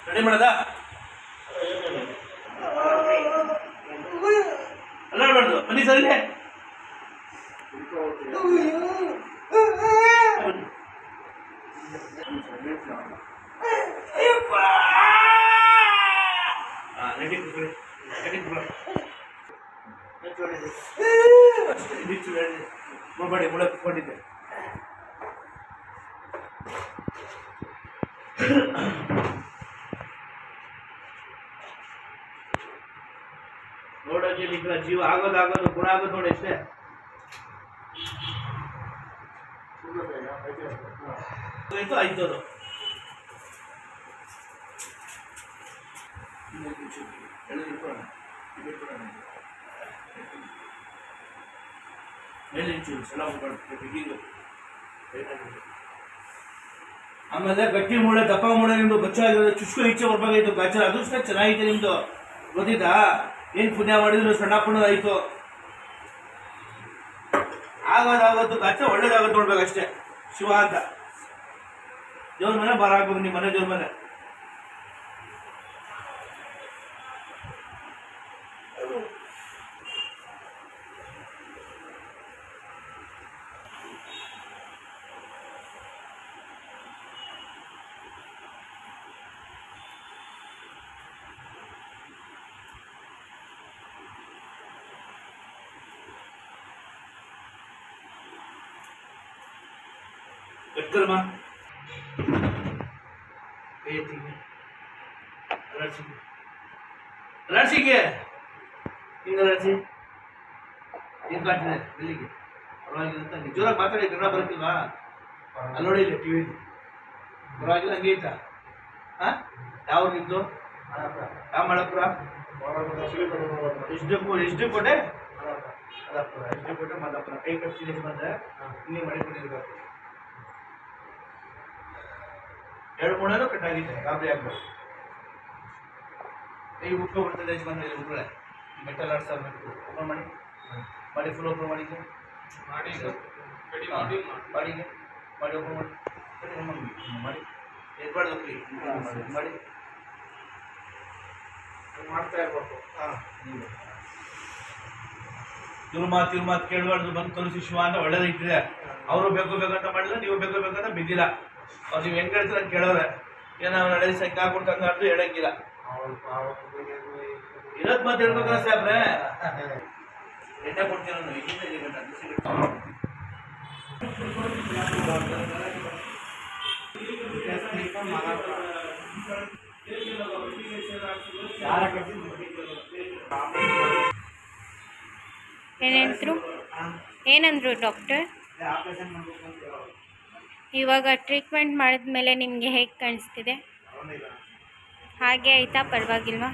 Ready ಮಾಡದ ಅಲ್ಲಾಡ್ಬಾರ್ದು ಬನ್ನಿ sir ಇದೆ ಮುಳ್ಬಾಡಿ ಮುಳ ಕುತ್ಕೊಂಡಿದ್ದೆ ನೋಡೋಕೆ ನಿಗ್ರಹ ಜೀವ ಆಗೋದಾಗೋದು ಗುಣ ಆಗೋದು ನೋಡಿ ಅಷ್ಟೇ ಆಯ್ತು ಅದು ಆಮೇಲೆ ಗಟ್ಟಿ ಮೂಳೆ ದಪ್ಪ ಮೂಳೆ ನಿಮ್ದು ಗಚ್ಚಾಗಿರೋದು ಚುಚ್ಕು ಈಚೆ ಬರ್ಬೇಕಾಯ್ತು ಗಚ್ಚ ಅದೃಷ್ಟ ಚೆನ್ನಾಗಿದೆ ನಿಮ್ದು ಗೊತ್ತಿದ್ದಾ ಏನ್ ಪುಣ್ಯ ಮಾಡಿದ್ರು ಸಣ್ಣ ಪುಣ್ಯ ಆಯ್ತು ಆಗೋದಾಗತ್ತು ಗಚ್ಚ ಒಳ್ಳೇದಾಗತ್ತೆ ನೋಡ್ಬೇಕಷ್ಟೇ ಶಿವ ಅಂತ ದೇವ್ರ ಮನೆ ಬಾರ ಆಗ್ಬೇಕು ನಿಮ್ಮ ಮನೆ ದೇವ್ರ ಮನೆ Kerma, alergi ke? Ini alergi. Ini katanya, beli ke? Orang lagi nonton, jualan mata dia kerana berarti lah. Alor ini TV. Orang lagi nangis tak? Hah? Tahu gitu? Kamu malah pura? Isde ko deh? Isde ko deh malah pura. Kayak kecil mana? Ini mana pun ini. ಎರಡು ಮೂಳನು ಕಟ್ಟಾಗಿದೆ ಗಾಬರಿ ಆಗ್ಬೋದು ಕೈ ಉಟ್ಕೊ ಬರ್ತದೆ ಯಜಮಾನ ಉಟ್ರೆ metal ಆಡ್ಸಬೇಕು open ಮಾಡಿ ಮಾಡಿ full open ಮಾಡಿದ್ದೆ ಮಾಡಿ ಮಾಡಿಗೆ ಮಾಡಿ ಓಪನ್ ಮಾಡಿ ಮಾಡಿ ಎದ್ಬಾರ್ದು ಫ್ರೀ ಮಾಡಿ ಮಾಡ್ತಾ ಇರ್ಬೇಕು ಹಾಂ ಇವ್ರ ಮಾತು ಕೇಳಬಾರ್ದು ಬಂದು ತೋರಿಸಿ ಶಿವ ಅಂತ ಒಳ್ಳೇದೈತಿದೆ ಅವರು ಬೇಕು ಬೇಕಂತ ಮಾಡಿದ್ರೆ ನೀವು ಬೇಕು ಬೇಕಂತ ಬಿದ್ದಿಲ್ಲ ಅವ್ರು ನೀವು ಹೆಂಗ್ ಹೇಳ್ತೀರ ಅಂತ ಕೇಳೋರೆ ಏನೋ ಅವ್ರು ನಡೆದಿ ಸಂಖ್ಯೆ ಹಾಕೊಡ್ತಂಗ ಆದ್ರೂ ಹೇಳಂಗಿಲ್ಲ ಇರೋದ್ ಮಾತು ಹೇಳ್ಬೇಕಲ್ಲ ಸಾಬ್ರೆ ಎಣ್ಣೆ ಕೊಡ್ತೀರ ಏನಂದ್ರು ಡಾಕ್ಟರ್? ಇವಾಗ ಟ್ರೀಟ್ಮೆಂಟ್ ಮಾಡಿದ್ಮೇಲೆ ನಿಮಗೆ ಹೇಗೆ ಕಾಣಿಸ್ತಿದೆ? ಹಾಗೆ ಆಯಿತಾ? ಪರವಾಗಿಲ್ವಾ?